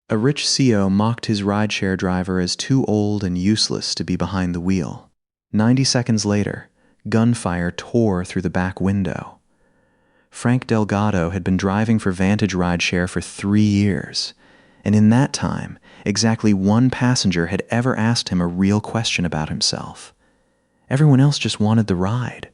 A rich CO mocked his rideshare driver as too old and useless to be behind the wheel. 90 seconds later, gunfire tore through the back window. Frank Delgado had been driving for Vantage Rideshare for 3 years, and in that time, exactly one passenger had ever asked him a real question about himself. Everyone else just wanted the ride.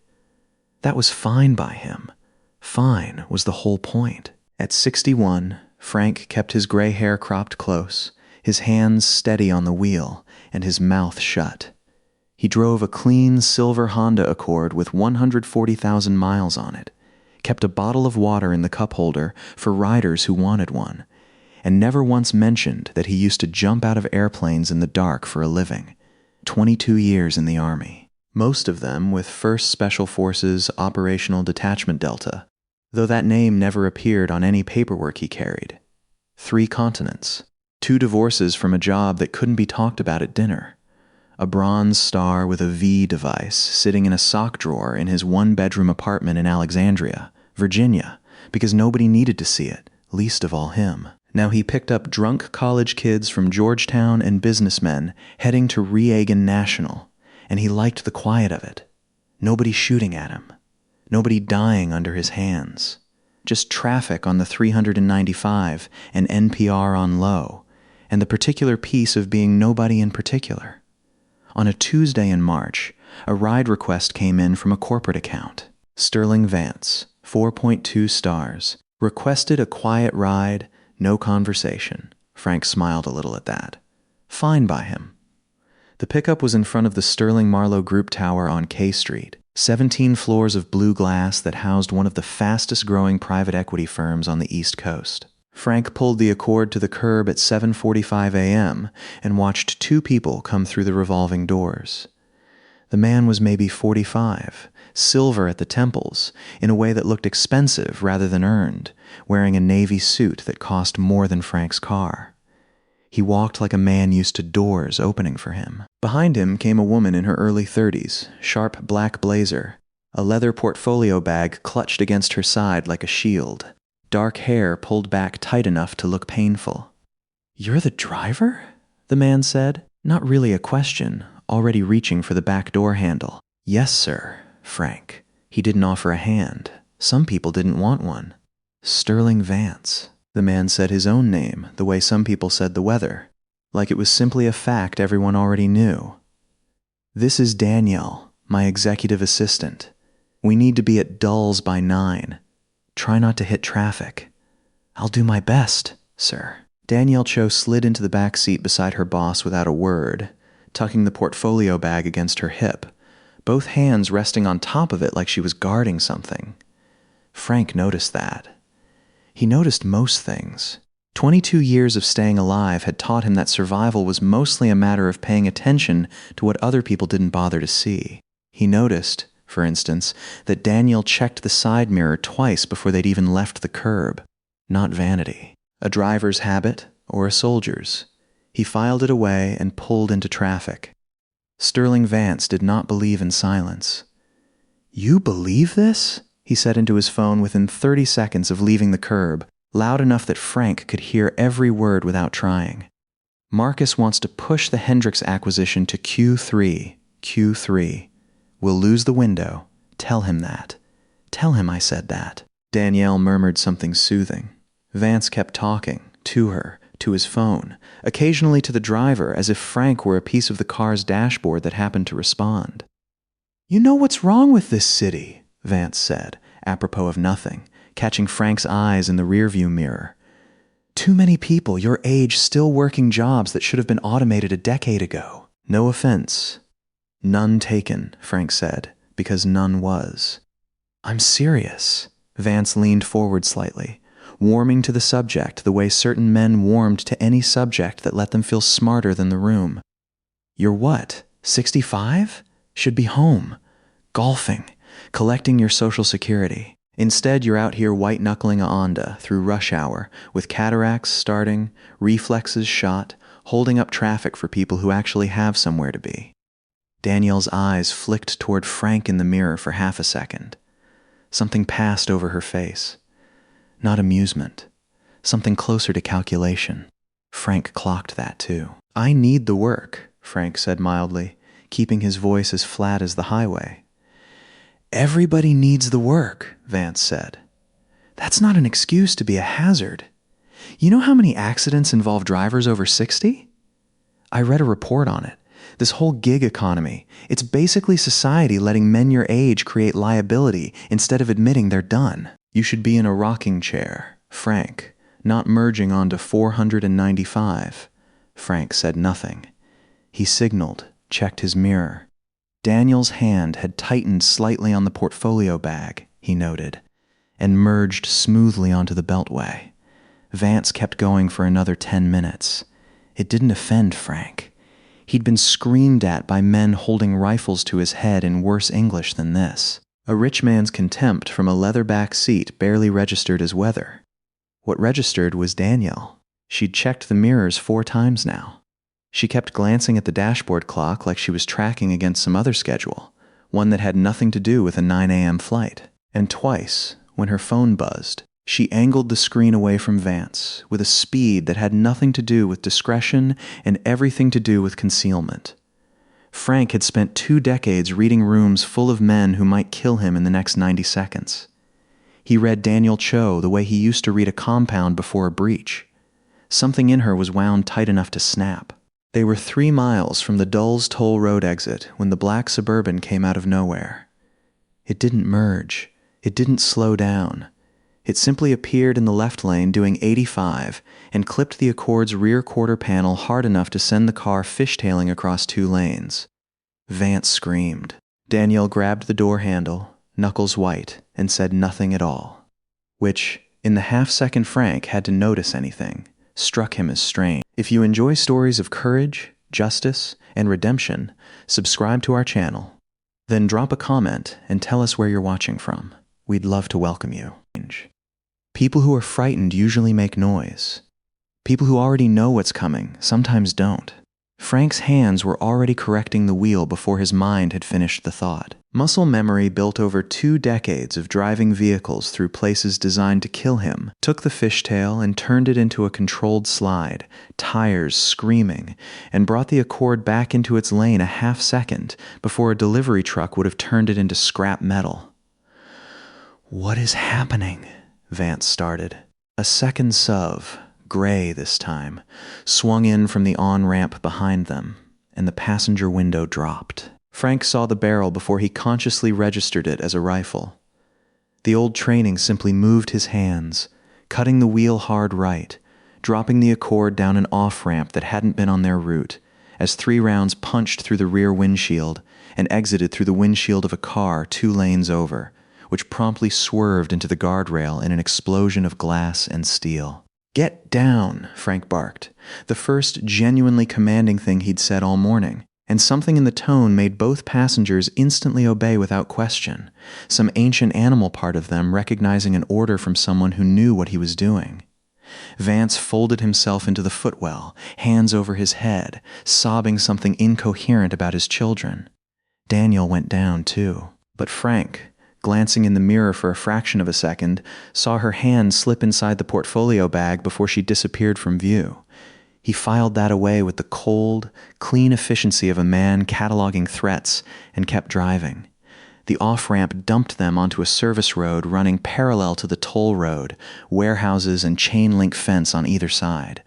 That was fine by him. Fine was the whole point. At 61, Frank kept his gray hair cropped close, his hands steady on the wheel, and his mouth shut. He drove a clean silver Honda Accord with 140,000 miles on it, kept a bottle of water in the cup holder for riders who wanted one, and never once mentioned that he used to jump out of airplanes in the dark for a living. 22 years in the Army. Most of them with 1st Special Forces Operational Detachment Delta, though that name never appeared on any paperwork he carried. 3 continents. 2 divorces from a job that couldn't be talked about at dinner. A bronze star with a V device sitting in a sock drawer in his 1-bedroom apartment in Alexandria, Virginia, because nobody needed to see it, least of all him. Now he picked up drunk college kids from Georgetown and businessmen heading to Reagan National, and he liked the quiet of it. Nobody shooting at him. Nobody dying under his hands. Just traffic on the 395 and NPR on low, and the particular peace of being nobody in particular. On a Tuesday in March, a ride request came in from a corporate account. Sterling Vance, 4.2 stars. Requested a quiet ride, no conversation. Frank smiled a little at that. Fine by him. The pickup was in front of the Sterling Marlowe Group Tower on K Street, 17 floors of blue glass that housed one of the fastest-growing private equity firms on the East Coast. Frank pulled the Accord to the curb at 7:45 a.m. and watched 2 people come through the revolving doors. The man was maybe 45, silver at the temples, in a way that looked expensive rather than earned, wearing a navy suit that cost more than Frank's car. He walked like a man used to doors opening for him. Behind him came a woman in her early 30s, sharp black blazer, a leather portfolio bag clutched against her side like a shield. Dark hair pulled back tight enough to look painful. "You're the driver?" the man said, not really a question, already reaching for the back door handle. "Yes, sir, Frank." He didn't offer a hand. Some people didn't want one. Sterling Vance. The man said his own name, the way some people said the weather, like it was simply a fact everyone already knew. "This is Danielle, my executive assistant. We need to be at Dulles by 9. Try not to hit traffic." "I'll do my best, sir." Danielle Cho slid into the back seat beside her boss without a word, tucking the portfolio bag against her hip, both hands resting on top of it like she was guarding something. Frank noticed that. He noticed most things. 22 years of staying alive had taught him that survival was mostly a matter of paying attention to what other people didn't bother to see. He noticed, for instance, that Daniel checked the side mirror twice before they'd even left the curb. Not vanity. A driver's habit, or a soldier's. He filed it away and pulled into traffic. Sterling Vance did not believe in silence. "You believe this?" he said into his phone within 30 seconds of leaving the curb, loud enough that Frank could hear every word without trying. "Marcus wants to push the Hendricks acquisition to Q3. Q3. We'll lose the window. Tell him that. Tell him I said that." Danielle murmured something soothing. Vance kept talking, to her, to his phone, occasionally to the driver as if Frank were a piece of the car's dashboard that happened to respond. "You know what's wrong with this city," Vance said, apropos of nothing, catching Frank's eyes in the rearview mirror. "Too many people your age still working jobs that should have been automated a decade ago." "No offense. None taken," Frank said, because none was. "I'm serious." Vance leaned forward slightly, warming to the subject the way certain men warmed to any subject that let them feel smarter than the room. "You're what, 65? Should be home. Golfing. Collecting your Social Security. Instead, you're out here white-knuckling a Honda through rush hour, with cataracts starting, reflexes shot, holding up traffic for people who actually have somewhere to be." Danielle's eyes flicked toward Frank in the mirror for half a second. Something passed over her face. Not amusement. Something closer to calculation. Frank clocked that too. "I need the work," Frank said mildly, keeping his voice as flat as the highway. "Everybody needs the work," Vance said. "That's not an excuse to be a hazard. You know how many accidents involve drivers over 60? I read a report on it. This whole gig economy, it's basically society letting men your age create liability instead of admitting they're done. You should be in a rocking chair, Frank, not merging onto 495. Frank said nothing. He signaled, checked his mirror. Daniel's hand had tightened slightly on the portfolio bag, he noted, and merged smoothly onto the beltway. Vance kept going for another 10 minutes. It didn't offend Frank. He'd been screamed at by men holding rifles to his head in worse English than this. A rich man's contempt from a leather-back seat barely registered as weather. What registered was Danielle. She'd checked the mirrors 4 times now. She kept glancing at the dashboard clock like she was tracking against some other schedule, one that had nothing to do with a 9 a.m. flight. And twice, when her phone buzzed, she angled the screen away from Vance with a speed that had nothing to do with discretion and everything to do with concealment. Frank had spent 2 decades reading rooms full of men who might kill him in the next 90 seconds. He read Daniel Cho the way he used to read a compound before a breach. Something in her was wound tight enough to snap. They were 3 miles from the Dulles Toll Road exit when the black Suburban came out of nowhere. It didn't merge. It didn't slow down. It simply appeared in the left lane doing 85 and clipped the Accord's rear quarter panel hard enough to send the car fishtailing across 2 lanes. Vance screamed. Danielle grabbed the door handle, knuckles white, and said nothing at all. Which, in the half-second Frank had to notice anything, struck him as strange. If you enjoy stories of courage, justice, and redemption, subscribe to our channel. Then drop a comment and tell us where you're watching from. We'd love to welcome you. People who are frightened usually make noise. People who already know what's coming sometimes don't. Frank's hands were already correcting the wheel before his mind had finished the thought. Muscle memory built over 2 decades of driving vehicles through places designed to kill him took the fishtail and turned it into a controlled slide, tires screaming, and brought the Accord back into its lane a half-second before a delivery truck would have turned it into scrap metal. "What is happening?" Vance started. A second SUV, gray this time, swung in from the on-ramp behind them, and the passenger window dropped. Frank saw the barrel before he consciously registered it as a rifle. The old training simply moved his hands, cutting the wheel hard right, dropping the Accord down an off-ramp that hadn't been on their route, as 3 rounds punched through the rear windshield and exited through the windshield of a car 2 lanes over, which promptly swerved into the guardrail in an explosion of glass and steel. "Get down," Frank barked, the first genuinely commanding thing he'd said all morning, and something in the tone made both passengers instantly obey without question, some ancient animal part of them recognizing an order from someone who knew what he was doing. Vance folded himself into the footwell, hands over his head, sobbing something incoherent about his children. Daniel went down, too. But Frank, glancing in the mirror for a fraction of a second, saw her hand slip inside the portfolio bag before she disappeared from view. He filed that away with the cold, clean efficiency of a man cataloging threats and kept driving. The off-ramp dumped them onto a service road running parallel to the toll road, warehouses and chain-link fence on either side.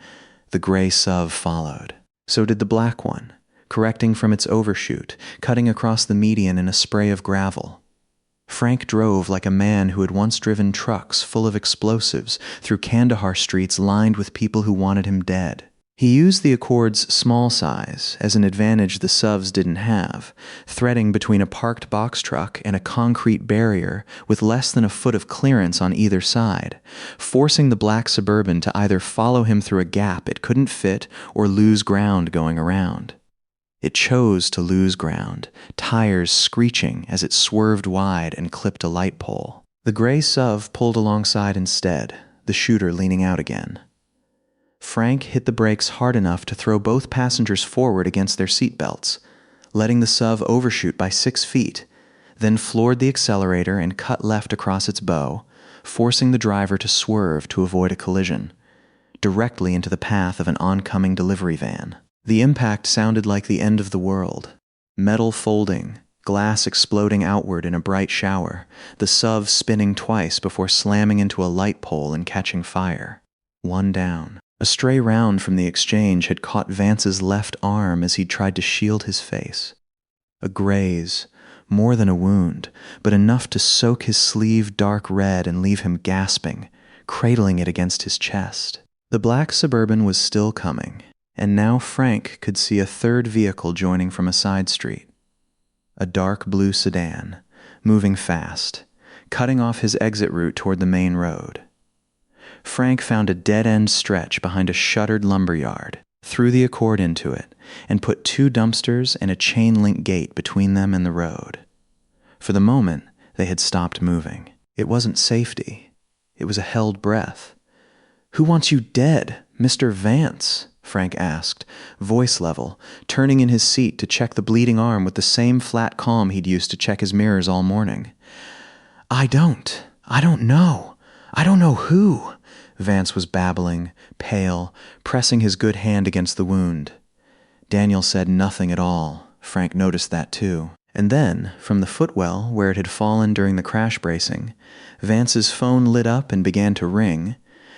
The gray SUV followed. So did the black one, correcting from its overshoot, cutting across the median in a spray of gravel. Frank drove like a man who had once driven trucks full of explosives through Kandahar streets lined with people who wanted him dead. He used the Accord's small size as an advantage the SUVs didn't have, threading between a parked box truck and a concrete barrier with less than a foot of clearance on either side, forcing the black Suburban to either follow him through a gap it couldn't fit or lose ground going around. It chose to lose ground, tires screeching as it swerved wide and clipped a light pole. The gray SUV pulled alongside instead, the shooter leaning out again. Frank hit the brakes hard enough to throw both passengers forward against their seatbelts, letting the SUV overshoot by 6 feet, then floored the accelerator and cut left across its bow, forcing the driver to swerve to avoid a collision. directly into the path of an oncoming delivery van. The impact sounded like the end of the world. Metal folding, glass exploding outward in a bright shower, the SUV spinning twice before slamming into a light pole and catching fire. One down. A stray round from the exchange had caught Vance's left arm as he tried to shield his face. A graze, more than a wound, but enough to soak his sleeve dark red and leave him gasping, cradling it against his chest. The black Suburban was still coming, and now Frank could see a third vehicle joining from a side street. A dark blue sedan, moving fast, cutting off his exit route toward the main road. Frank found a dead-end stretch behind a shuttered lumberyard, threw the Accord into it, and put 2 dumpsters and a chain-link gate between them and the road. For the moment, they had stopped moving. It wasn't safety. It was a held breath. "Who wants you dead, Mr. Vance?" Frank asked, voice level, turning in his seat to check the bleeding arm with the same flat calm he'd used to check his mirrors all morning. I don't know. I don't know who," Vance was babbling, pale, pressing his good hand against the wound. Daniel said nothing at all. Frank noticed that too. And then, from the footwell where it had fallen during the crash bracing, Vance's phone lit up and began to ring,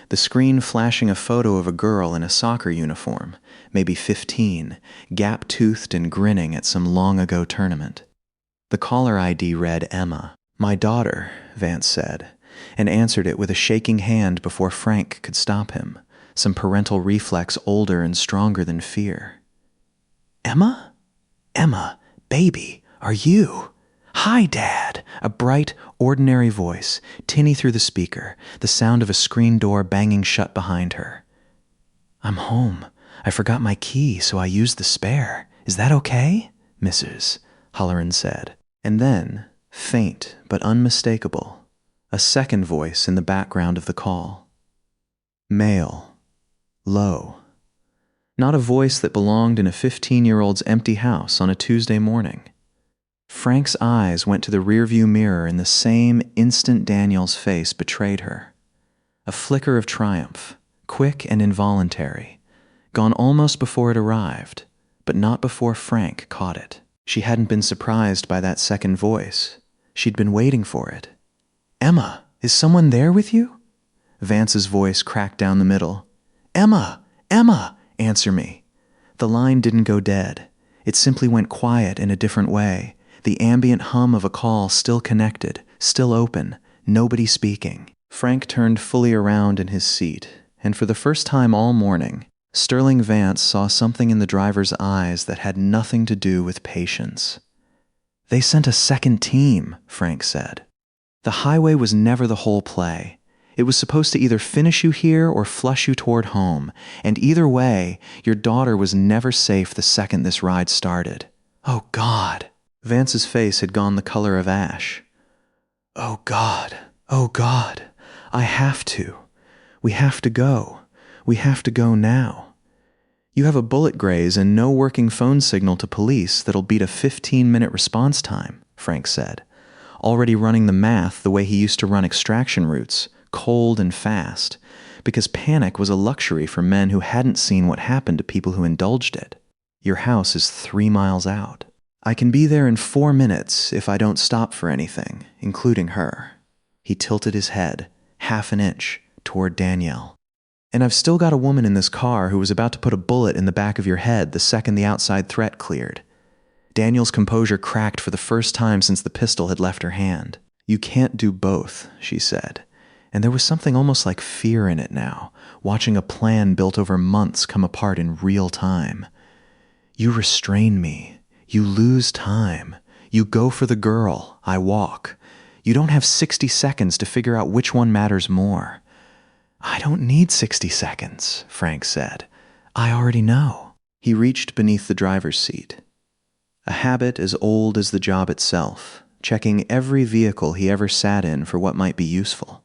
the screen flashing a photo of a girl in a soccer uniform, maybe 15, gap-toothed and grinning at some long-ago tournament. The caller ID read Emma. "My daughter," Vance said, and answered it with a shaking hand before Frank could stop him, some parental reflex older and stronger than fear. "Emma? Emma, baby, are you?" "Hi, Dad," a bright, ordinary voice, tinny through the speaker, the sound of a screen door banging shut behind her. "I'm home. I forgot my key, so I used the spare. Is that okay, Mrs.?" Halloran said. And then, faint but unmistakable, a second voice in the background of the call. Male. Low. Not a voice that belonged in a 15-year-old's empty house on a Tuesday morning. Frank's eyes went to the rearview mirror and the same instant Daniel's face betrayed her. A flicker of triumph, quick and involuntary, gone almost before it arrived, but not before Frank caught it. She hadn't been surprised by that second voice. She'd been waiting for it. "Emma, is someone there with you?" Vance's voice cracked down the middle. "Emma! Emma! Answer me." The line didn't go dead. It simply went quiet in a different way, the ambient hum of a call still connected, still open, nobody speaking. Frank turned fully around in his seat, and for the first time all morning, Sterling Vance saw something in the driver's eyes that had nothing to do with patience. "They sent a second team," Frank said. "The highway was never the whole play. It was supposed to either finish you here or flush you toward home, and either way, your daughter was never safe the second this ride started." "Oh, God." Vance's face had gone the color of ash. "Oh, God. Oh, God. I have to. We have to go. We have to go now. You have a bullet graze and no working phone signal to police that'll beat a 15-minute response time," Frank said, already running the math the way he used to run extraction routes, cold and fast, because panic was a luxury for men who hadn't seen what happened to people who indulged it. "Your house is 3 miles out. I can be there in 4 minutes if I don't stop for anything, including her." He tilted his head, half an inch, toward Danielle. "And I've still got a woman in this car who was about to put a bullet in the back of your head the second the outside threat cleared." Danielle's composure cracked for the first time since the pistol had left her hand. "You can't do both," she said, and there was something almost like fear in it now, watching a plan built over months come apart in real time. "You restrain me. You lose time. You go for the girl. I walk. You don't have 60 seconds to figure out which one matters more." "I don't need 60 seconds, Frank said. "I already know." He reached beneath the driver's seat. A habit as old as the job itself, checking every vehicle he ever sat in for what might be useful,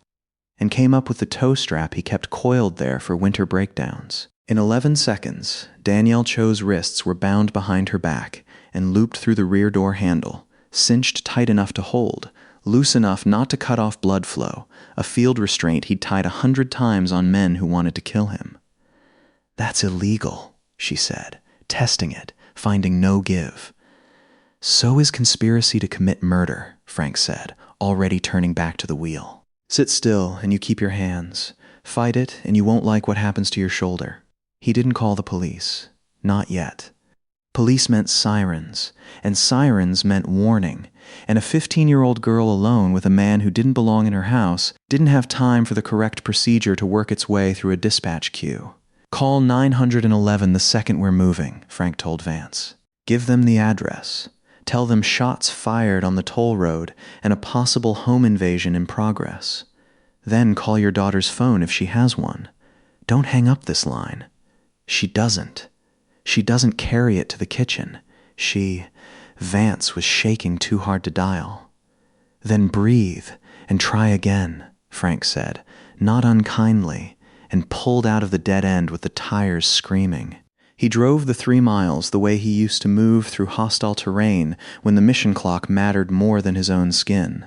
and came up with the tow strap he kept coiled there for winter breakdowns. In 11 seconds, Danielle Cho's wrists were bound behind her back and looped through the rear door handle, cinched tight enough to hold, loose enough not to cut off blood flow, a field restraint he'd tied 100 times on men who wanted to kill him. "That's illegal," she said, testing it, finding no give. "So is conspiracy to commit murder," Frank said, already turning back to the wheel. "Sit still and you keep your hands. Fight it and you won't like what happens to your shoulder." He didn't call the police. Not yet. Police meant sirens, and sirens meant warning, and a 15-year-old girl alone with a man who didn't belong in her house didn't have time for the correct procedure to work its way through a dispatch queue. "Call 911 the second we're moving," Frank told Vance. "Give them the address. Tell them shots fired on the toll road and a possible home invasion in progress. Then call your daughter's phone if she has one. Don't hang up this line." She doesn't. She doesn't carry it to the kitchen. Vance was shaking too hard to dial. "Then breathe and try again," Frank said, not unkindly, and pulled out of the dead end with the tires screaming. He drove the 3 miles the way he used to move through hostile terrain when the mission clock mattered more than his own skin.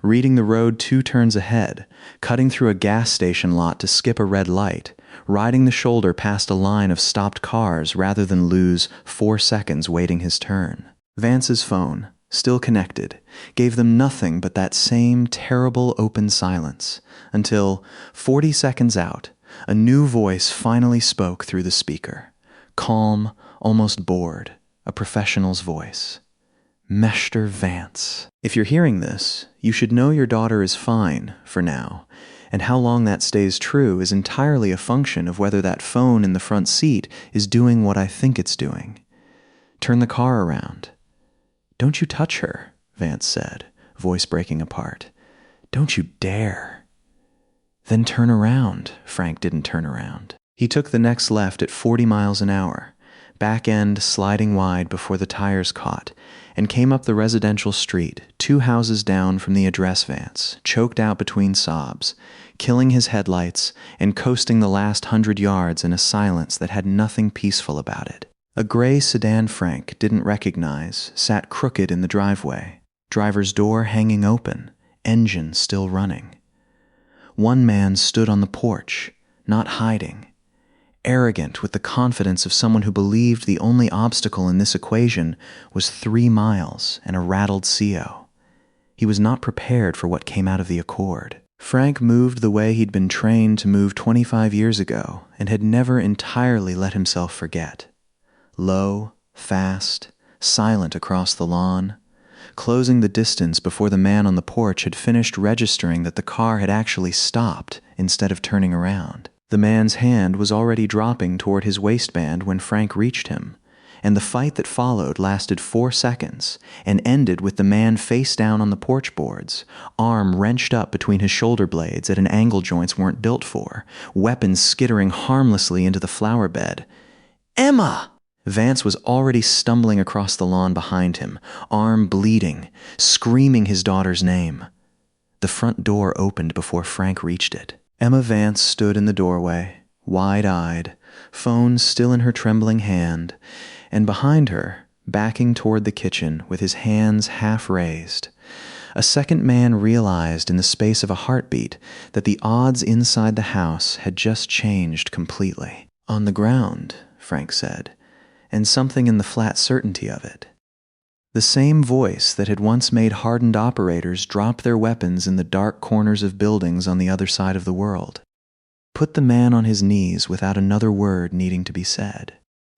Reading the road 2 turns ahead, cutting through a gas station lot to skip a red light, riding the shoulder past a line of stopped cars rather than lose 4 seconds waiting his turn. Vance's phone, still connected, gave them nothing but that same terrible open silence, until, 40 seconds out, a new voice finally spoke through the speaker. Calm, almost bored, a professional's voice. "Mr. Vance. If you're hearing this, you should know your daughter is fine, for now, and how long that stays true is entirely a function of whether that phone in the front seat is doing what I think it's doing. Turn the car around." "Don't you touch her," Vance said, voice breaking apart. "Don't you dare." "Then turn around." Frank didn't turn around. He took the next left at 40 miles an hour, back end sliding wide before the tires caught, and came up the residential street, 2 houses down from the address Vance, choked out between sobs, killing his headlights and coasting the last 100 yards in a silence that had nothing peaceful about it. A gray sedan Frank didn't recognize sat crooked in the driveway, driver's door hanging open, engine still running. One man stood on the porch, not hiding, arrogant with the confidence of someone who believed the only obstacle in this equation was 3 miles and a rattled CO. He was not prepared for what came out of the Accord. Frank moved the way he'd been trained to move 25 years ago and had never entirely let himself forget. Low, fast, silent across the lawn, closing the distance before the man on the porch had finished registering that the car had actually stopped instead of turning around. The man's hand was already dropping toward his waistband when Frank reached him, and the fight that followed lasted 4 seconds and ended with the man face down on the porch boards, arm wrenched up between his shoulder blades at an angle joints weren't built for, weapons skittering harmlessly into the flower bed. "Emma!" Vance was already stumbling across the lawn behind him, arm bleeding, screaming his daughter's name. The front door opened before Frank reached it. Emma Vance stood in the doorway, wide-eyed, phone still in her trembling hand, and behind her, backing toward the kitchen with his hands half raised, a second man realized in the space of a heartbeat that the odds inside the house had just changed completely. "On the ground," Frank said, and something in the flat certainty of it. The same voice that had once made hardened operators drop their weapons in the dark corners of buildings on the other side of the world. Put the man on his knees without another word needing to be said.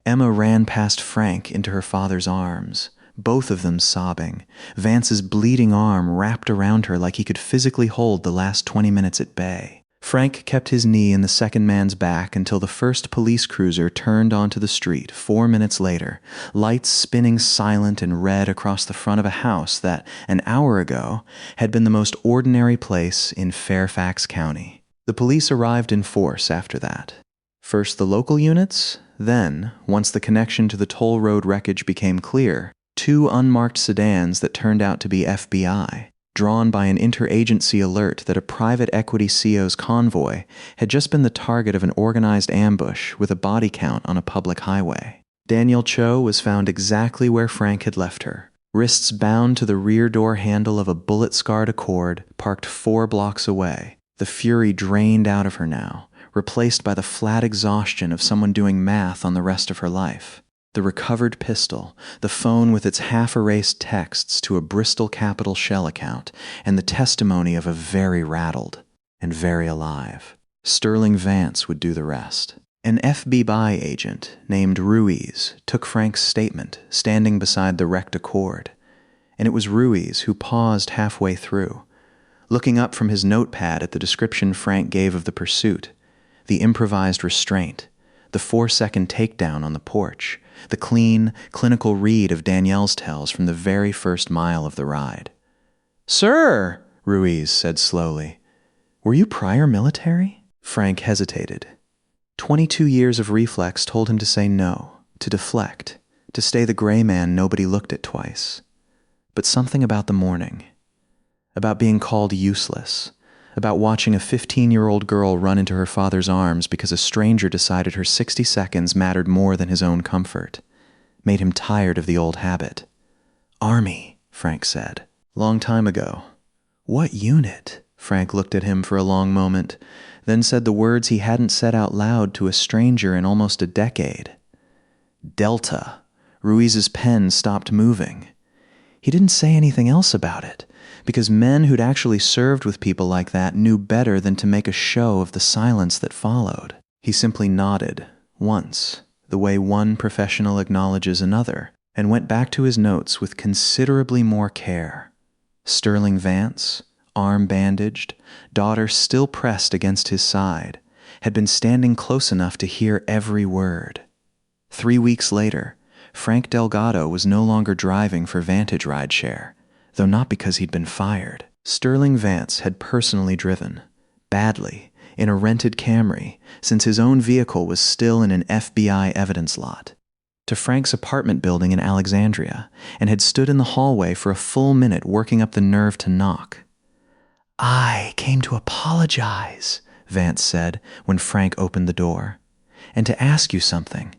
Emma ran past Frank into her father's arms, both of them sobbing, Vance's bleeding arm wrapped around her like he could physically hold the last 20 minutes at bay. Frank kept his knee in the second man's back until the first police cruiser turned onto the street 4 minutes later, lights spinning silent and red across the front of a house that, an hour ago, had been the most ordinary place in Fairfax County. The police arrived in force after that. First the local units, then, once the connection to the toll road wreckage became clear, 2 unmarked sedans that turned out to be FBI. Drawn by an interagency alert that a private equity CEO's convoy had just been the target of an organized ambush with a body count on a public highway. Danielle Cho was found exactly where Frank had left her, wrists bound to the rear door handle of a bullet-scarred Accord parked 4 blocks away, the fury drained out of her now, replaced by the flat exhaustion of someone doing math on the rest of her life. The recovered pistol, the phone with its half-erased texts to a Bristol Capital shell account, and the testimony of a very rattled and very alive. Sterling Vance would do the rest. An FBI agent named Ruiz took Frank's statement, standing beside the wrecked Accord, and it was Ruiz who paused halfway through, looking up from his notepad at the description Frank gave of the pursuit, the improvised restraint, the 4-second takedown on the porch, the clean, clinical read of Danielle's tells from the very first mile of the ride. "Sir," Ruiz said slowly, "were you prior military?" Frank hesitated. 22 years of reflex told him to say no, to deflect, to stay the gray man nobody looked at twice. But something about the morning, about being called useless, about watching a 15-year-old girl run into her father's arms because a stranger decided her 60 seconds mattered more than his own comfort, made him tired of the old habit. "Army," Frank said. "Long time ago." "What unit?" Frank looked at him for a long moment, then said the words he hadn't said out loud to a stranger in almost a decade. "Delta." Ruiz's pen stopped moving. He didn't say anything else about it, because men who'd actually served with people like that knew better than to make a show of the silence that followed. He simply nodded, once, the way one professional acknowledges another, and went back to his notes with considerably more care. Sterling Vance, arm bandaged, daughter still pressed against his side, had been standing close enough to hear every word. 3 weeks later, Frank Delgado was no longer driving for Vantage Rideshare, though not because he'd been fired. Sterling Vance had personally driven, badly, in a rented Camry, since his own vehicle was still in an FBI evidence lot, to Frank's apartment building in Alexandria, and had stood in the hallway for a full minute working up the nerve to knock. "I came to apologize," Vance said when Frank opened the door, "and to ask you something.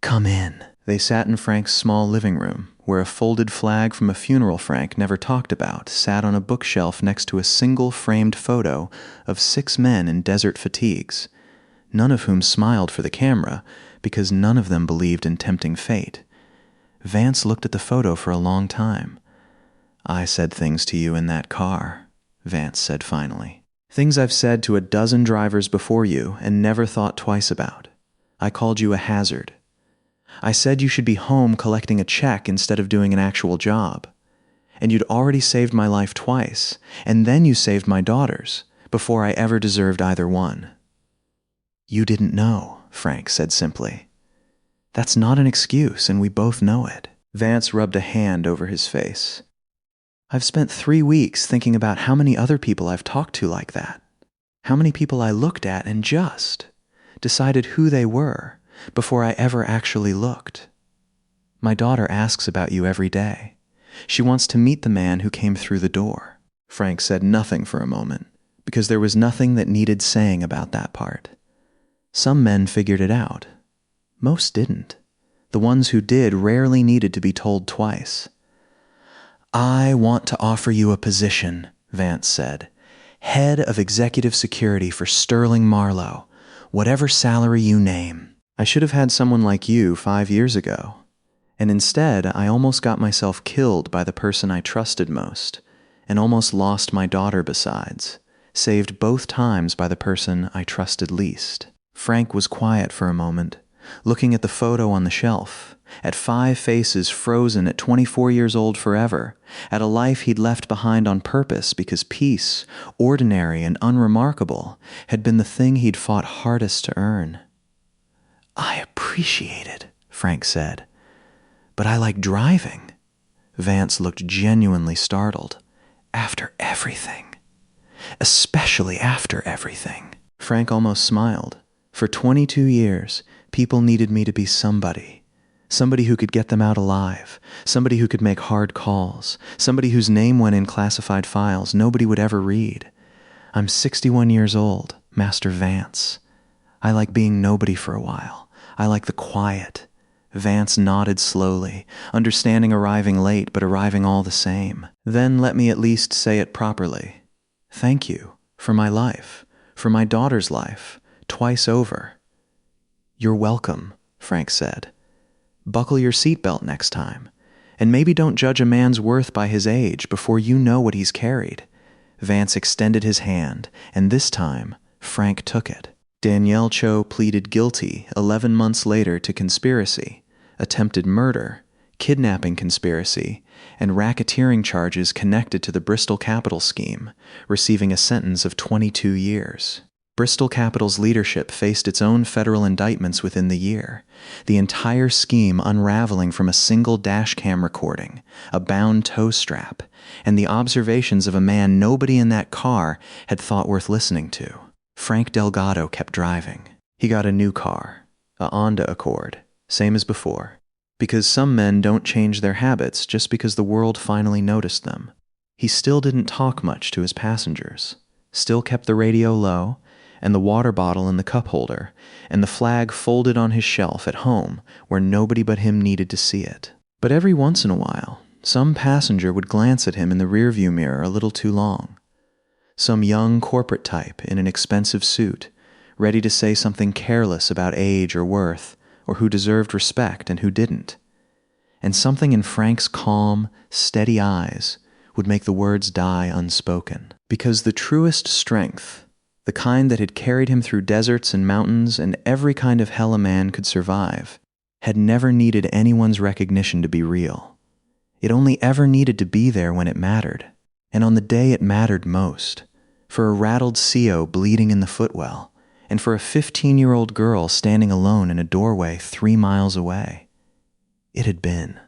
Come in." They sat in Frank's small living room, where a folded flag from a funeral Frank never talked about sat on a bookshelf next to a single framed photo of 6 men in desert fatigues, none of whom smiled for the camera because none of them believed in tempting fate. Vance looked at the photo for a long time. "I said things to you in that car," Vance said finally. "Things I've said to a dozen drivers before you and never thought twice about. I called you a hazard. I said you should be home collecting a check instead of doing an actual job. And you'd already saved my life twice, and then you saved my daughter's, before I ever deserved either one." "You didn't know," Frank said simply. "That's not an excuse, and we both know it." Vance rubbed a hand over his face. "I've spent 3 weeks thinking about how many other people I've talked to like that. How many people I looked at and just decided who they were before I ever actually looked. My daughter asks about you every day. She wants to meet the man who came through the door." Frank said nothing for a moment, because there was nothing that needed saying about that part. Some men figured it out. Most didn't. The ones who did rarely needed to be told twice. "I want to offer you a position," Vance said. "Head of Executive Security for Sterling Marlowe, whatever salary you name. I should have had someone like you 5 years ago. And instead, I almost got myself killed by the person I trusted most, and almost lost my daughter besides, saved both times by the person I trusted least." Frank was quiet for a moment, looking at the photo on the shelf, at 5 faces frozen at 24 years old forever, at a life he'd left behind on purpose because peace, ordinary and unremarkable, had been the thing he'd fought hardest to earn. "I appreciate it," Frank said. "But I like driving." Vance looked genuinely startled. "After everything. Especially after everything." Frank almost smiled. For 22 years, people needed me to be somebody. Somebody who could get them out alive. Somebody who could make hard calls. Somebody whose name went in classified files nobody would ever read. I'm 61 years old, Master Vance. I like being nobody for a while. I like the quiet. Vance nodded slowly, understanding arriving late but arriving all the same. "Then let me at least say it properly. Thank you for my life, for my daughter's life, twice over. "You're welcome," Frank said. "Buckle your seatbelt next time. And maybe don't judge a man's worth by his age before you know what he's carried." Vance extended his hand, and this time, Frank took it. Danielle Cho pleaded guilty 11 months later to conspiracy, attempted murder, kidnapping conspiracy, and racketeering charges connected to the Bristol Capital scheme, receiving a sentence of 22 years. Bristol Capital's leadership faced its own federal indictments within the year, the entire scheme unraveling from a single dashcam recording, a bound tow strap, and the observations of a man nobody in that car had thought worth listening to. Frank Delgado kept driving. He got a new car, a Honda Accord, same as before, because some men don't change their habits just because the world finally noticed them. He still didn't talk much to his passengers, still kept the radio low, and the water bottle in the cup holder, and the flag folded on his shelf at home where nobody but him needed to see it. But every once in a while, some passenger would glance at him in the rearview mirror a little too long. Some young corporate type in an expensive suit, ready to say something careless about age or worth, or who deserved respect and who didn't. And something in Frank's calm, steady eyes would make the words die unspoken. Because the truest strength, the kind that had carried him through deserts and mountains and every kind of hell a man could survive, had never needed anyone's recognition to be real. It only ever needed to be there when it mattered, and on the day it mattered most, for a rattled CO bleeding in the footwell, and for a 15-year-old girl standing alone in a doorway 3 miles away. It had been.